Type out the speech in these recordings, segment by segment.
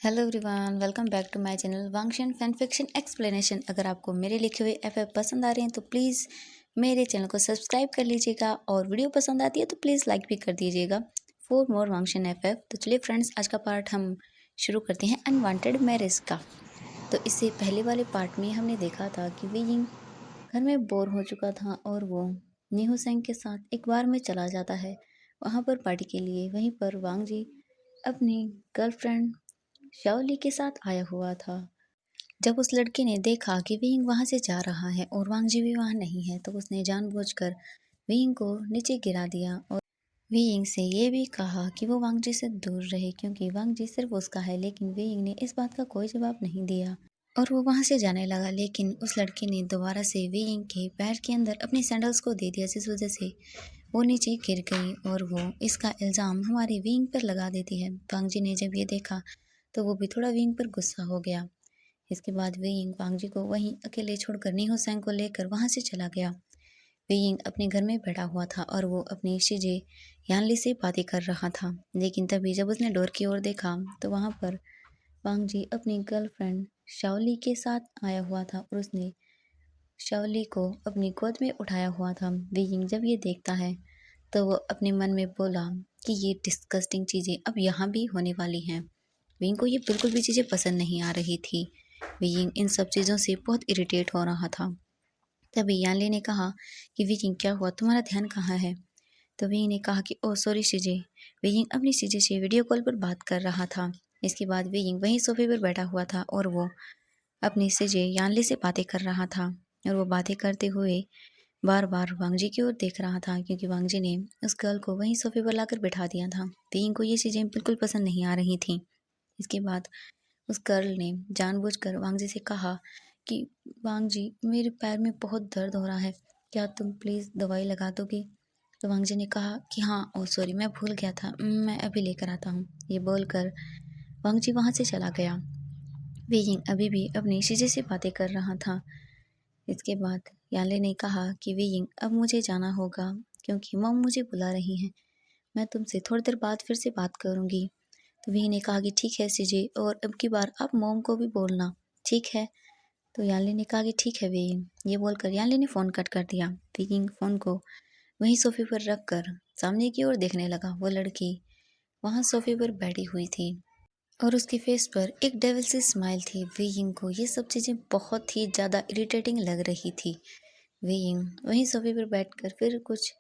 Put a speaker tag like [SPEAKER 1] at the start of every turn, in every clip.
[SPEAKER 1] Hello everyone, welcome back to my channel Wangxian fan fiction explanation. अगर आपको मेरे लिखे हुए एफएफ पसंद आ रहे हैं तो प्लीज़ मेरे चैनल को सब्सक्राइब कर लीजिएगा और वीडियो पसंद आती है तो प्लीज़ लाइक भी कर दीजिएगा फॉर मोर वांगशन एफएफ। तो चलिए फ्रेंड्स, आज का पार्ट हम शुरू करते हैं अनवांटेड मैरिज का। तो इससे पहले वाले पार्ट में हमने देखा था कि वियिंग घर में बोर हो चुका था और वो नीहू सेंग के साथ एक बार में चला जाता है वहाँ पर पार्टी के लिए। वहीं पर वांग जी अपनी गर्लफ्रेंड शाओली के साथ आया हुआ था। जब उस लड़के ने देखा कि विंग वहां से जा रहा है और वांग जी भी वहां नहीं है तो उसने जानबूझकर विंग को नीचे गिरा दिया और विंग से ये भी कहा कि वो वांग जी से दूर रहे क्योंकि वांग जी सिर्फ उसका है। लेकिन विंग ने इस बात का कोई जवाब नहीं दिया और वो वहां से जाने लगा। लेकिन उस लड़के ने दोबारा से विंग के पैर के अंदर अपनी सैंडल्स को दे दिया, जिस वजह से वो नीचे गिर गई और वो इसका इल्ज़ाम हमारी विंग पर लगा देती है। वांग जी ने जब ये देखा तो वो भी थोड़ा विंग पर गुस्सा हो गया। इसके बाद विंग वांग जी को वहीं अकेले छोड़कर नीहो सेंग को लेकर वहां से चला गया। विंग अपने घर में बैठा हुआ था और वो अपनी शीजे यानली से बातें कर रहा था। लेकिन तभी जब उसने डोर की ओर देखा तो वहां पर वांग जी अपनी गर्लफ्रेंड शाओली के साथ आया हुआ था और उसने शाओली को अपनी गोद में उठाया हुआ था। विंग जब ये देखता है तो वो अपने मन में बोला कि ये डिस्गस्टिंग चीज़ें अब यहाँ भी होने वाली हैं। विंग को ये बिल्कुल भी चीज़ें पसंद नहीं आ रही थी। विंग इन सब चीज़ों से बहुत इरिटेट हो रहा था। तभी यानली ने कहा कि विंग क्या हुआ, तुम्हारा ध्यान कहाँ है? तो विंग ने कहा कि ओह सॉरी शीजे। विंग अपनी शीजे से वीडियो कॉल पर बात कर रहा था। इसके बाद विंग वहीं सोफे पर बैठा हुआ था और वो अपनी शीजे यानली से बातें कर रहा था और वो बातें करते हुए बार बार वांग जी की ओर देख रहा था क्योंकि वांग जी ने उस गर्ल को वहीं सोफे पर लाकर बैठा दिया था। विंग को ये चीज़ें बिल्कुल पसंद नहीं आ रही थी। इसके बाद उस गर्ल ने जानबूझकर वांग जी से कहा कि वांग जी, मेरे पैर में बहुत दर्द हो रहा है, क्या तुम प्लीज़ दवाई लगा दोगे? तो वांग जी ने कहा कि हाँ, ओ सॉरी, मैं भूल गया था, मैं अभी लेकर आता हूँ। ये बोलकर वांग जी वहाँ से चला गया। वियिंग अभी भी अपनी शीशे से बातें कर रहा था। इसके बाद याले ने कहा कि वियिंग, अब मुझे जाना होगा क्योंकि मॉम मुझे बुला रही हैं। मैं तुमसे थोड़ी देर बाद फिर से बात करूँगी। तो वी ने कहा कि ठीक है सीजे, और अब की बार आप मोम को भी बोलना, ठीक है? तो यानली ने कहा कि ठीक है वीइंग। ये बोलकर यानली ने फ़ोन कट कर दिया। वीइंग फ़ोन को वहीं सोफे पर रख कर सामने की ओर देखने लगा। वो लड़की वहाँ सोफे पर बैठी हुई थी और उसके फेस पर एक डेविल सी स्माइल थी। वीइंग को ये सब चीज़ें बहुत ही ज़्यादा इरिटेटिंग लग रही थी। वीइंग वहीं सोफे पर बैठकर फिर कुछ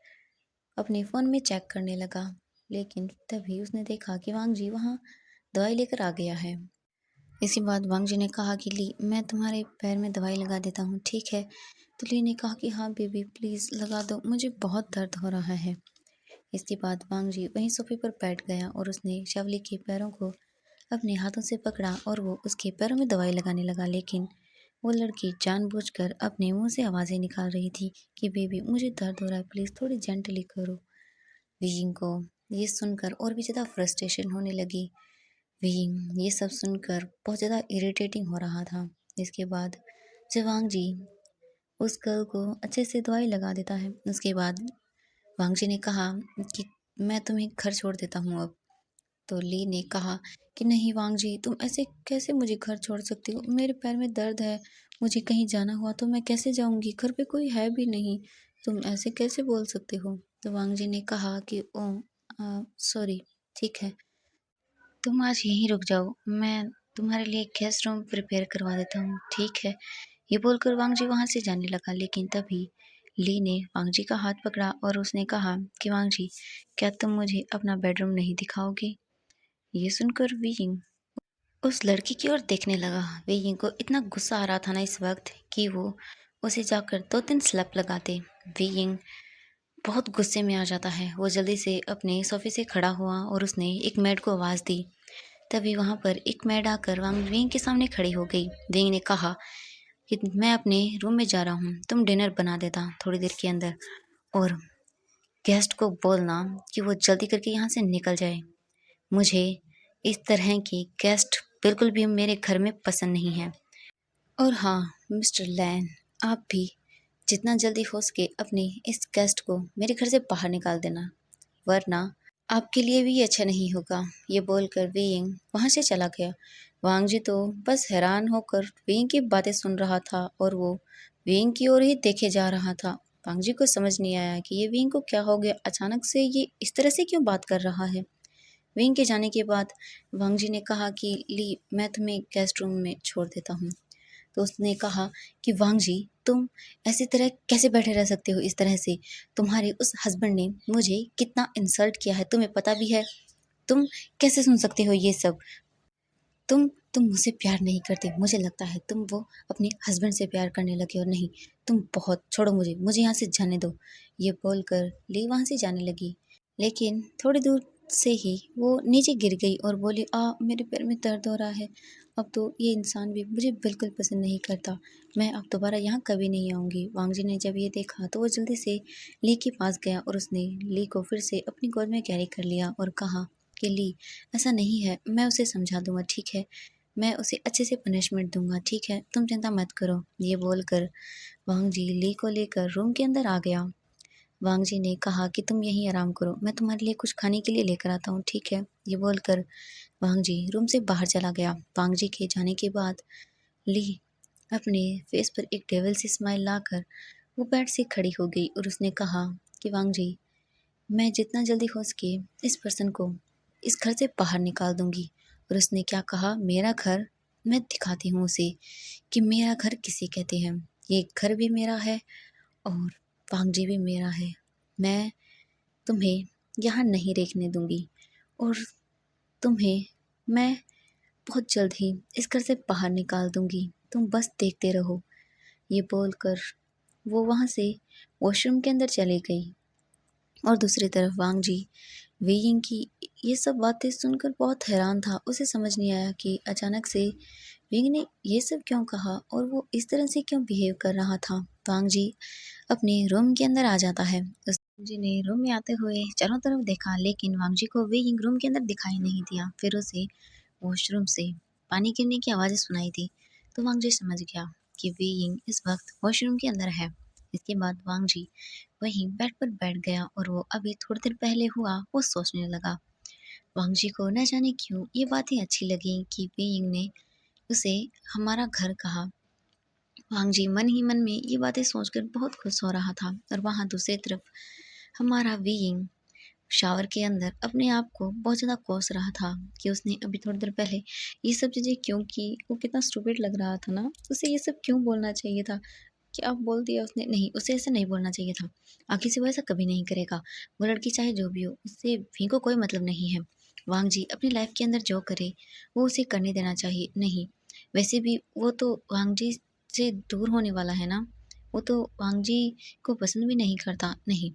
[SPEAKER 1] अपने फ़ोन में चेक करने लगा। लेकिन तभी उसने देखा कि वांग जी वहाँ दवाई लेकर आ गया है। इसी बाद वांग जी ने कहा कि ली, मैं तुम्हारे पैर में दवाई लगा देता हूँ, ठीक है? तो ली ने कहा कि हाँ बेबी, प्लीज़ लगा दो, मुझे बहुत दर्द हो रहा है। इसके बाद वांग जी वहीं सोफे पर बैठ गया और उसने शावली के पैरों को अपने हाथों से पकड़ा और वो उसके पैरों में दवाई लगाने लगा। लेकिन वो लड़की जानबूझकर अपने मुंह से आवाज़ें निकाल रही थी कि बेबी, मुझे दर्द हो रहा है, प्लीज़ थोड़ी जेंटली करो। वियिंग को ये सुनकर और भी ज़्यादा फ्रस्ट्रेशन होने लगी। वियिंग ये सब सुनकर बहुत ज़्यादा इरिटेटिंग हो रहा था। इसके बाद जब वांग जी उस गर्ल को अच्छे से दवाई लगा देता है, उसके बाद वांग जी ने कहा कि मैं तुम्हें घर छोड़ देता हूँ अब। तो ली ने कहा कि नहीं वांग जी, तुम ऐसे कैसे मुझे घर छोड़ सकती हो? मेरे पैर में दर्द है, मुझे कहीं जाना हुआ तो मैं कैसे जाऊंगी? घर पे कोई है भी नहीं, तुम ऐसे कैसे बोल सकते हो? तो वांग जी ने कहा कि ओ सॉरी, ठीक है, तुम आज यहीं रुक जाओ, मैं तुम्हारे लिए गेस्ट रूम प्रिपेयर करवा देता हूँ, ठीक है? ये बोलकर वांग जी वहाँ से जाने लगा। लेकिन तभी ली ने वांग जी का हाथ पकड़ा और उसने कहा कि वांग जी, क्या तुम मुझे अपना बेडरूम नहीं दिखाओगे? ये सुनकर वियिंग उस लड़की की ओर देखने लगा। वियिंग को इतना गुस्सा आ रहा था ना इस वक्त कि वो उसे जाकर 2-3 स्लैप लगाते। वियिंग बहुत गुस्से में आ जाता है। वो जल्दी से अपने सोफे से खड़ा हुआ और उसने एक मेड को आवाज़ दी। तभी वहाँ पर एक मेड आकर वांग विंग के सामने खड़ी हो गई। विंग ने कहा कि मैं अपने रूम में जा रहा हूँ, तुम डिनर बना देता थोड़ी देर के अंदर और गेस्ट को बोलना कि वो जल्दी करके यहाँ से निकल जाए। मुझे इस तरह की गेस्ट बिल्कुल भी मेरे घर में पसंद नहीं है। और हाँ मिस्टर लैन, आप भी जितना जल्दी हो सके अपने इस गेस्ट को मेरे घर से बाहर निकाल देना, वरना आपके लिए भी ये अच्छा नहीं होगा। ये बोलकर वेइंग वहाँ से चला गया। वांग जी तो बस हैरान होकर वेइंग की बातें सुन रहा था और वो वेइंग की ओर ही देखे जा रहा था। वांग जी को समझ नहीं आया कि ये वेइंग को क्या हो गया, अचानक से ये इस तरह से क्यों बात कर रहा है। वेइंग के जाने के बाद वांग जी ने कहा कि ली, मैं तुम्हें गेस्ट रूम में छोड़ देता हूँ। तो उसने कहा कि वांग जी, तुम ऐसी तरह कैसे बैठे रह सकते हो इस तरह से? तुम्हारे उस हस्बैंड ने मुझे कितना इंसल्ट किया है, तुम्हें पता भी है। तुम कैसे सुन सकते हो ये सब? तुम मुझसे प्यार नहीं करते। मुझे लगता है तुम वो अपने हस्बैंड से प्यार करने लगे हो। नहीं, तुम बहुत छोड़ो मुझे यहाँ से जाने दो। ये बोलकर ली वहाँ से जाने लगी। लेकिन थोड़ी दूर से ही वो नीचे गिर गई और बोली, मेरे पैर में दर्द हो रहा है। अब तो ये इंसान भी मुझे बिल्कुल पसंद नहीं करता। मैं अब दोबारा यहाँ कभी नहीं आऊँगी। वांग जी ने जब ये देखा तो वो जल्दी से ली के पास गया और उसने ली को फिर से अपनी गोद में कैरी कर लिया और कहा कि ली, ऐसा नहीं है, मैं उसे समझा दूँगा, ठीक है? मैं उसे अच्छे से पनिशमेंट दूँगा, ठीक है? तुम चिंता मत करो। ये बोलकर वांग जी ली को लेकर रूम के अंदर आ गया। वांग जी ने कहा कि तुम यहीं आराम करो, मैं तुम्हारे लिए कुछ खाने के लिए लेकर आता हूँ, ठीक है? ये बोलकर वांग जी रूम से बाहर चला गया। वांग जी के जाने के बाद ली अपने फेस पर एक डेविल सी स्माइल लाकर वो बेड से खड़ी हो गई और उसने कहा कि वांग जी, मैं जितना जल्दी हो सके इस पर्सन को इस घर से बाहर निकाल दूंगी। और उसने क्या कहा, मेरा घर, मैं दिखाती हूँ उसे कि मेरा घर किसे कहते हैं। ये घर भी मेरा है और वांग जी भी मेरा है। मैं तुम्हें यहाँ नहीं रहने दूंगी और तुम्हें मैं बहुत जल्द ही इस घर से बाहर निकाल दूंगी। तुम बस देखते रहो। ये बोलकर वो वहाँ से वॉशरूम के अंदर चली गई। और दूसरी तरफ वांग जी वेइंग की ये सब बातें सुनकर बहुत हैरान था। उसे समझ नहीं आया कि अचानक से वेइंग ने ये सब क्यों कहा और वो इस तरह से क्यों बिहेव कर रहा था। वांग जी अपने रूम के अंदर आ जाता है। उस जी ने रूम में आते हुए चारों तरफ देखा, लेकिन वांग जी को वेइंग रूम के अंदर दिखाई नहीं दिया। फिर उसे वॉशरूम से पानी गिरने की आवाज़ें सुनाई दी। तो वांग जी समझ गया कि वेइंग इस वक्त वॉशरूम के अंदर है। इसके बाद वांग जी वहीं बेड पर बैठ गया और वो अभी थोड़ी देर पहले हुआ वो सोचने लगा। वांग जी को न जाने क्यों ये बातें अच्छी लगी कि वेइंग ने उसे हमारा घर कहा। वांग जी मन ही मन में ये बातें सोचकर बहुत खुश हो रहा था और वहाँ दूसरी तरफ हमारा वेइंग शावर के अंदर अपने आप को बहुत ज़्यादा कोस रहा था कि उसने अभी थोड़ी देर पहले ये सब चीज़ें क्यों की। वो कितना स्टूपिड लग रहा था ना, उसे ये सब क्यों बोलना चाहिए था। क्या बोल दिया उसने, नहीं, उसे ऐसा नहीं बोलना चाहिए था। आगे से वो ऐसा कभी नहीं करेगा। वो लड़की चाहे जो भी हो, उससे भी को कोई मतलब नहीं है। वांग जी अपनी लाइफ के अंदर जो करे वो उसे करने देना चाहिए। नहीं, वैसे भी वो तो वांग जी से दूर होने वाला है ना, वो तो वांग जी को पसंद भी नहीं करता। नहीं,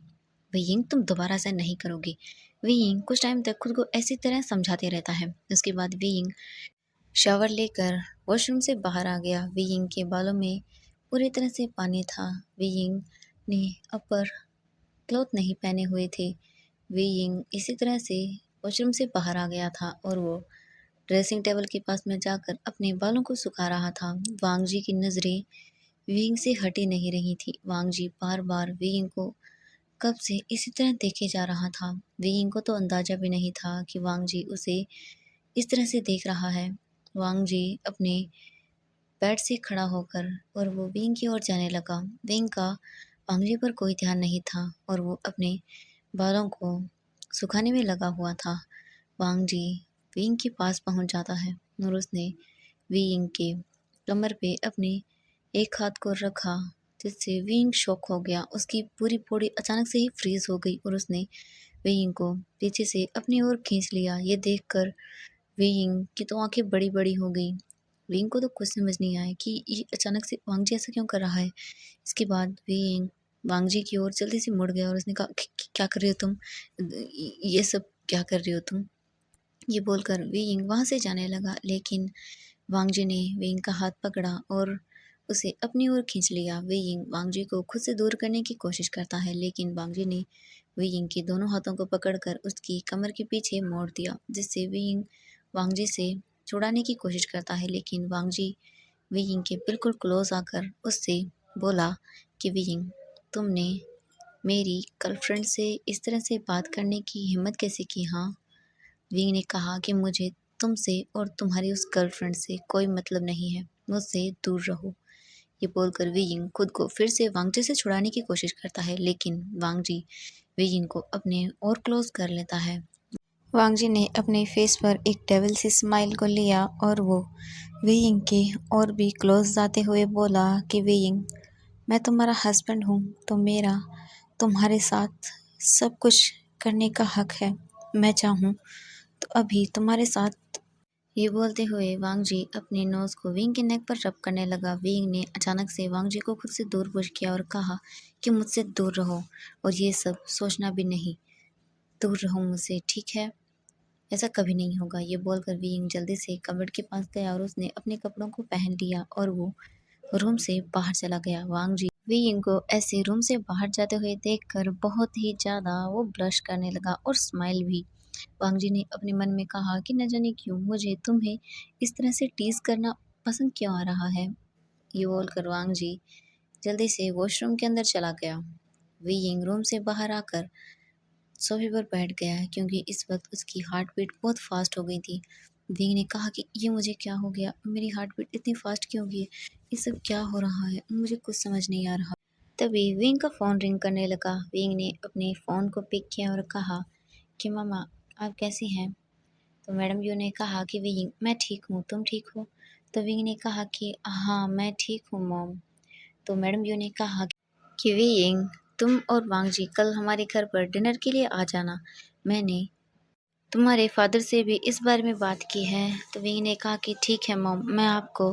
[SPEAKER 1] वेइंग तुम दोबारा ऐसा नहीं करोगे। वेइंग कुछ टाइम तक खुद को ऐसी तरह समझाते रहता है। उसके बाद वेइंग शावर लेकर वॉशरूम से बाहर आ गया। वेइंग के बालों में पूरी तरह से पानी था। वेइंग ने अपर क्लॉथ नहीं पहने हुए थे। वेइंग इसी तरह से वॉशरूम से बाहर आ गया था और वो ड्रेसिंग टेबल के पास में जाकर अपने बालों को सुखा रहा था। वांग जी की नज़रें वेइंग से हटी नहीं रही थी। वांग जी बार बार वेइंग को कब से इसी तरह देखे जा रहा था। वेइंग को तो अंदाजा भी नहीं था कि वांग जी उसे इस तरह से देख रहा है। वांग जी अपने बेड से खड़ा होकर और वो विंग की ओर जाने लगा। विंग का वांग जी पर कोई ध्यान नहीं था और वो अपने बालों को सुखाने में लगा हुआ था। वांग जी विंग के पास पहुंच जाता है और उसने विंग के कमर पे अपने एक हाथ को रखा, जिससे विंग शॉक हो गया। उसकी पूरी बॉडी अचानक से ही फ्रीज हो गई और उसने विंग को पीछे से अपनी ओर खींच लिया। ये देखकर वेइंग की तो आंखें बड़ी बड़ी हो गई। वेइंग को तो कुछ समझ नहीं आया कि ये अचानक से वांग जी ऐसा क्यों कर रहा है। इसके बाद वेइंग वांग जी की ओर जल्दी से मुड़ गया और उसने कहा, क्या कर रही हो तुम, ये सब क्या कर रही हो तुम?" ये बोलकर वेइंग वहाँ से जाने लगा, लेकिन वांग जी ने वेइंग का हाथ पकड़ा और उसे अपनी ओर खींच लिया। वेइंग वांग जी को खुद से दूर करने की कोशिश करता है, लेकिन वांग जी ने वेइंग के दोनों हाथों को पकड़कर उसकी कमर के पीछे मोड़ दिया, जिससे वेइंग वांग जी से छुड़ाने की कोशिश करता है। लेकिन वांग जी वेइंग के बिल्कुल क्लोज आकर उससे बोला कि वेइंग, तुमने मेरी गर्लफ्रेंड से इस तरह से बात करने की हिम्मत कैसे की? हाँ, विंग ने कहा कि मुझे तुमसे और तुम्हारी उस गर्लफ्रेंड से कोई मतलब नहीं है, मुझसे दूर रहो। ये बोलकर वियिंग खुद को फिर से वांगजी से छुड़ाने की कोशिश करता है, लेकिन वांगजी वियिंग को अपने और क्लोज कर लेता है। वांगजी ने अपने फेस पर एक डेविल सी स्माइल को लिया और वो वियिंग के और भी क्लोज जाते हुए बोला कि वियिंग, मैं तुम्हारा हस्बैंड हूँ, तो मेरा तुम्हारे साथ सब कुछ करने का हक है। मैं चाहूँ तो अभी तुम्हारे साथ। ये बोलते हुए वांगजी अपने नोज को विंग के नेक पर रब करने लगा। विंग ने अचानक से वांगजी को खुद से दूर पुश किया और कहा कि मुझसे दूर रहो और ये सब सोचना भी नहीं, दूर रहो मुझसे, ठीक है? ऐसा कभी नहीं होगा। ये बोलकर विंग जल्दी से कबर्ड के पास गया और उसने अपने कपड़ों को पहन लिया और वो रूम से बाहर चला गया। वांगजी वियिंग को ऐसे रूम से बाहर जाते हुए देखकर बहुत ही ज़्यादा वो ब्लश करने लगा और स्माइल भी। वांगजी ने अपने मन में कहा कि न जाने क्यों मुझे तुम्हें इस तरह से टीज करना पसंद क्यों आ रहा है। ये बोलकर वांगजी जल्दी से वॉशरूम के अंदर चला गया। वियिंग रूम से बाहर आकर सोफे पर बैठ गया है क्योंकि इस वक्त उसकी हार्ट बीट बहुत फास्ट हो गई थी। विंग ने कहा कि ये मुझे क्या हो गया, मेरी हार्ट बीट इतनी फास्ट क्यों हो गई है, ये सब क्या हो रहा है, मुझे कुछ समझ नहीं आ रहा। तभी विंग का फ़ोन रिंग करने लगा। विंग ने अपने फ़ोन को पिक किया और कहा कि मामा, आप कैसी हैं? तो मैडम यू ने कहा कि विंग, मैं ठीक हूँ, तुम ठीक हो? तो विंग ने कहा कि हाँ मैं ठीक हूँ मॉम। तो मैडम यू ने कहा कि विंग, तुम और वांगजी कल हमारे घर पर डिनर के लिए आ जाना, मैंने तुम्हारे फादर से भी इस बारे में बात की है। तो विंग ने कहा कि ठीक है मॉम, मैं आपको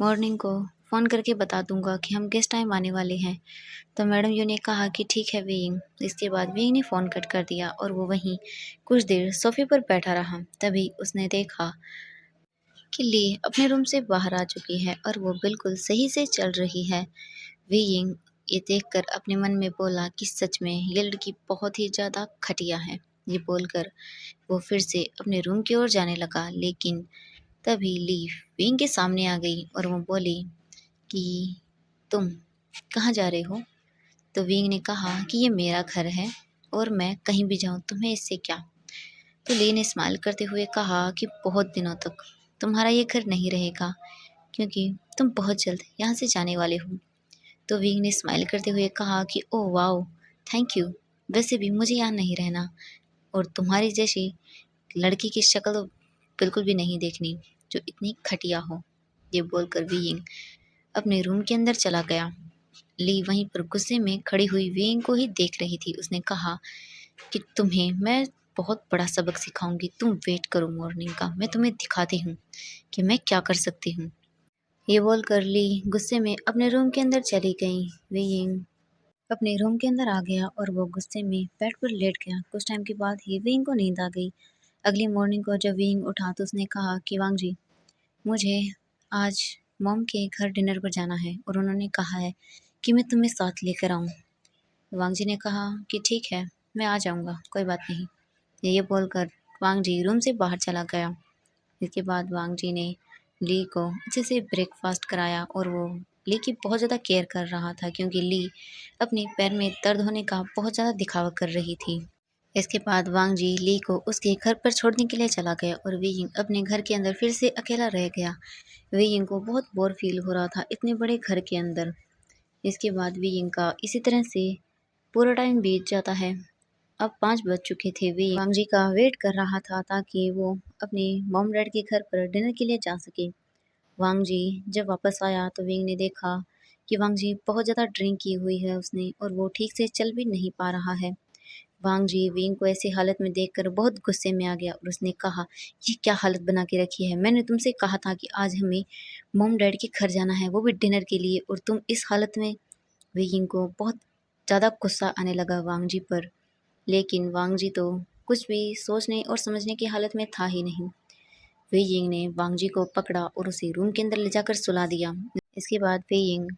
[SPEAKER 1] मॉर्निंग को फ़ोन करके बता दूंगा कि हम किस टाइम आने वाले हैं। तो मैडम यू ने कहा कि ठीक है विंग। इसके बाद विंग ने फ़ोन कट कर दिया और वो वहीं कुछ देर सोफे पर बैठा रहा। तभी उसने देखा कि ली अपने रूम से बाहर आ चुकी है और वो बिल्कुल सही से चल रही है। वियिंग ये देखकर अपने मन में बोला कि सच में ये लड़की बहुत ही ज़्यादा घटिया है। ये बोलकर वो फिर से अपने रूम की ओर जाने लगा, लेकिन तभी ली विंग के सामने आ गई और वो बोली कि तुम कहाँ जा रहे हो? तो विंग ने कहा कि ये मेरा घर है और मैं कहीं भी जाऊँ तुम्हें इससे क्या। तो ली ने स्माइल करते हुए कहा कि बहुत दिनों तक तुम्हारा ये घर नहीं रहेगा क्योंकि तुम बहुत जल्द यहाँ से जाने वाले हो। तो विंग ने स्माइल करते हुए कहा कि ओह वाओ, थैंक यू, वैसे भी मुझे यहाँ नहीं रहना और तुम्हारी जैसी लड़की की शक्ल तो बिल्कुल भी नहीं देखनी जो इतनी घटिया हो। ये बोलकर विंग अपने रूम के अंदर चला गया। ली वहीं पर गुस्से में खड़ी हुई विंग को ही देख रही थी। उसने कहा कि तुम्हें मैं बहुत बड़ा सबक सिखाऊंगी, तुम वेट करो मॉर्निंग का, मैं तुम्हें दिखाती हूँ कि मैं क्या कर सकती हूँ। ये बोलकर ली गुस्से में अपने रूम के अंदर चली गई। विंग अपने रूम के अंदर आ गया और वो गुस्से में बेड पर लेट गया। कुछ टाइम के बाद ही विंग को नींद आ गई। अगली मॉर्निंग को जब विंग उठा तो उसने कहा कि वांग जी, मुझे आज मॉम के घर डिनर पर जाना है और उन्होंने कहा है कि मैं तुम्हें साथ लेकर आऊँ। वांग जी ने कहा कि ठीक है, मैं आ जाऊँगा, कोई बात नहीं। ये बोलकर वांग जी रूम से बाहर चला गया। इसके बाद वांग जी ने ली को अच्छे से ब्रेकफास्ट कराया और वो ली की बहुत ज़्यादा केयर कर रहा था क्योंकि ली अपने पैर में दर्द होने का बहुत ज़्यादा दिखावा कर रही थी। इसके बाद वांग जी ली को उसके घर पर छोड़ने के लिए चला गया और वियिंग अपने घर के अंदर फिर से अकेला रह गया। वियिंग को बहुत बोर फील हो रहा था इतने बड़े घर के अंदर। इसके बाद वियिंग का इसी तरह से पूरा टाइम बीत जाता है। अब 5 बज चुके थे। वे वांग जी का वेट कर रहा था ताकि वो अपने मॉम डैड के घर पर डिनर के लिए जा सके। वांग जी जब वापस आया तो विंग ने देखा कि वांग जी बहुत ज़्यादा ड्रिंक की हुई है उसने और वो ठीक से चल भी नहीं पा रहा है। वांग जी विंग को ऐसी हालत में देखकर बहुत गुस्से में आ गया और उसने कहा, ये क्या हालत बना के रखी है, मैंने तुमसे कहा था कि आज हमें मॉम डैड के घर जाना है, वो भी डिनर के लिए, और तुम इस हालत में। विंग को बहुत ज़्यादा गुस्सा आने लगा वांग जी पर, लेकिन वांग जी तो कुछ भी सोचने और समझने की हालत में था ही नहीं। वे यिंग ने वांग जी को पकड़ा और उसे रूम के अंदर ले जाकर सुला दिया। इसके बाद वे यिंग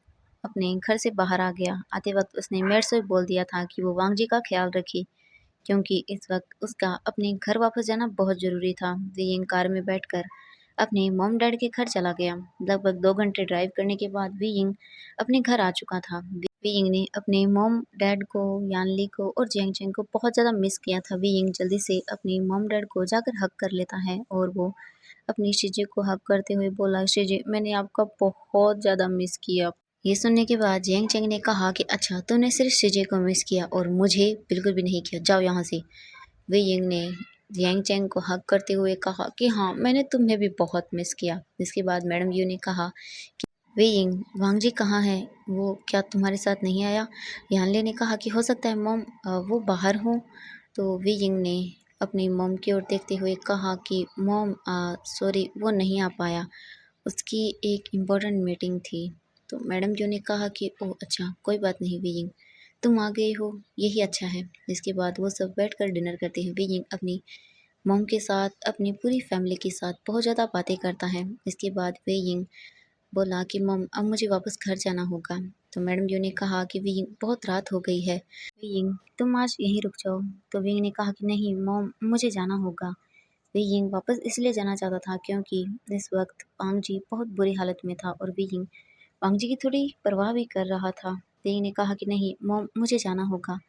[SPEAKER 1] अपने घर से बाहर आ गया। आते वक्त उसने मेड से बोल दिया था कि वो वांग जी का ख्याल रखे क्योंकि इस वक्त उसका अपने घर वापस जाना बहुत ज़रूरी था। वे यिंग कार में बैठकर अपने मॉम डैड के घर चला गया। लगभग 2 घंटे ड्राइव करने के बाद वी यिंग अपने घर आ चुका था। वी यिंग ने अपने मॉम डैड को, यानली को और जियांग चेंग को बहुत ज़्यादा मिस किया था। वी यिंग जल्दी से अपनी मॉम डैड को जाकर हग कर लेता है और वो अपनी शीजे को हग करते हुए बोला, शीजे मैंने आपका बहुत ज़्यादा मिस किया। ये सुनने के बाद जियांग चेंग ने कहा कि अच्छा तुमने सिर्फ शीजे को मिस किया और मुझे बिल्कुल भी नहीं किया, जाओ यहाँ से। वी यिंग ने जियांग चेंग को हग करते हुए कहा कि हाँ मैंने तुम्हें भी बहुत मिस किया। इसके बाद मैडम यू ने कहा कि वी यिंग वांग जी कहाँ है, वो क्या तुम्हारे साथ नहीं आया? यानले ने कहा कि हो सकता है मॉम वो बाहर हो। तो वी यिंग ने अपनी मॉम की ओर देखते हुए कहा कि मॉम सॉरी वो नहीं आ पाया, उसकी एक इम्पोर्टेंट मीटिंग थी। तो मैडम जो ने कहा कि ओह अच्छा कोई बात नहीं वी यिंग, तुम आ गए हो यही अच्छा है। इसके बाद वो सब बैठकर डिनर करते हैं। वी यिंग अपनी मॉम के साथ, अपनी पूरी फैमिली के साथ बहुत ज़्यादा बातें करता है। इसके बाद वी यिंग बोला कि मॉम अब मुझे वापस घर जाना होगा। तो मैडम यू ने कहा कि वी यिंग बहुत रात हो गई है, वी यिंग तुम आज यहीं रुक जाओ। तो वी यिंग ने कहा कि नहीं मॉम मुझे जाना होगा। वी यिंग वापस इसलिए जाना चाहता था क्योंकि इस वक्त पांग जी बहुत बुरी हालत में था और वी यिंग पांग जी की थोड़ी परवाह भी कर रहा था। वी यिंग ने कहा कि नहीं मॉम मुझे जाना होगा।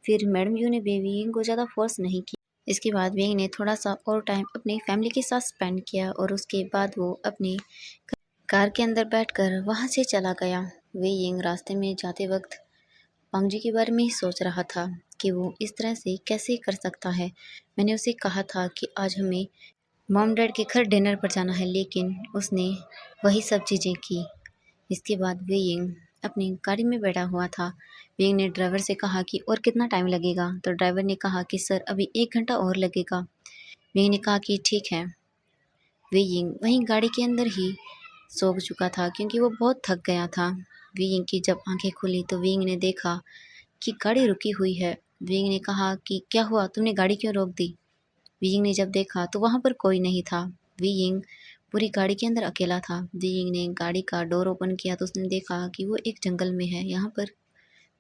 [SPEAKER 1] फिर मैडम यू ने वी यिंग को ज़्यादा फोर्स नहीं किया। इसके बाद वी यिंग ने थोड़ा सा और टाइम अपनी फैमिली के साथ स्पेंड किया और उसके बाद वो अपनी कार के अंदर बैठकर वहाँ से चला गया। वे यिंग रास्ते में जाते वक्त पांग जी के बारे में ही सोच रहा था कि वो इस तरह से कैसे कर सकता है। मैंने उसे कहा था कि आज हमें मॉम डैड के घर डिनर पर जाना है, लेकिन उसने वही सब चीज़ें की। इसके बाद वे यिंग अपनी गाड़ी में बैठा हुआ था। वे यिंग ने ड्राइवर से कहा कि और कितना टाइम लगेगा? तो ड्राइवर ने कहा कि सर अभी 1 घंटा और लगेगा। वे यिंग ने कहा कि ठीक है। वे यिंग वहीं गाड़ी के अंदर ही सो चुका था क्योंकि वो बहुत थक गया था। वे यिंग की जब आंखें खुली तो वे यिंग ने देखा कि गाड़ी रुकी हुई है। वे यिंग ने कहा कि क्या हुआ, तुमने गाड़ी क्यों रोक दी? वे यिंग ने जब देखा तो वहाँ पर कोई नहीं था। वे यिंग पूरी गाड़ी के अंदर अकेला था। वे यिंग ने गाड़ी का डोर ओपन किया तो उसने देखा कि वो एक जंगल में है। यहाँ पर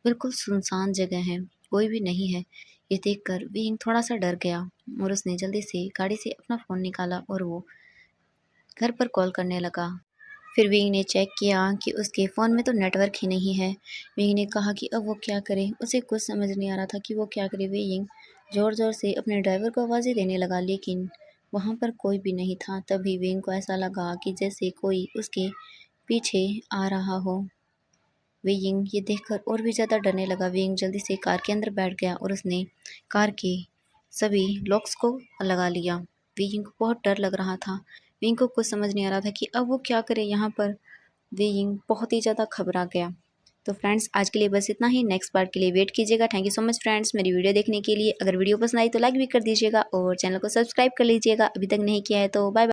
[SPEAKER 1] बिल्कुल सुनसान जगह है, कोई भी नहीं है। ये देखकर वे यिंग थोड़ा सा डर गया और उसने जल्दी से गाड़ी से अपना फ़ोन निकाला और वो घर पर कॉल करने लगा। फिर विंग ने चेक किया कि उसके फ़ोन में तो नेटवर्क ही नहीं है। विंग ने कहा कि अब वो क्या करे, उसे कुछ समझ नहीं आ रहा था कि वो क्या करे। विंग ज़ोर-ज़ोर से अपने ड्राइवर को आवाज़ें देने लगा, लेकिन वहाँ पर कोई भी नहीं था। तभी विंग को ऐसा लगा कि जैसे कोई उसके पीछे आ रहा हो। विंग ये देखकर और भी ज़्यादा डरने लगा। विंग जल्दी से कार के अंदर बैठ गया और उसने कार के सभी लॉक्स को लगा लिया। विंग को बहुत डर लग रहा था। विंग को कुछ समझ नहीं आ रहा था कि अब वो क्या करे यहाँ पर। विंग बहुत ही ज़्यादा घबरा गया। तो फ्रेंड्स आज के लिए बस इतना ही, नेक्स्ट पार्ट के लिए वेट कीजिएगा। Thank you so much friends मेरी वीडियो देखने के लिए। अगर वीडियो पसंद आई तो लाइक भी कर दीजिएगा और चैनल को सब्सक्राइब कर लीजिएगा, अभी तक नहीं किया है तो। Bye bye.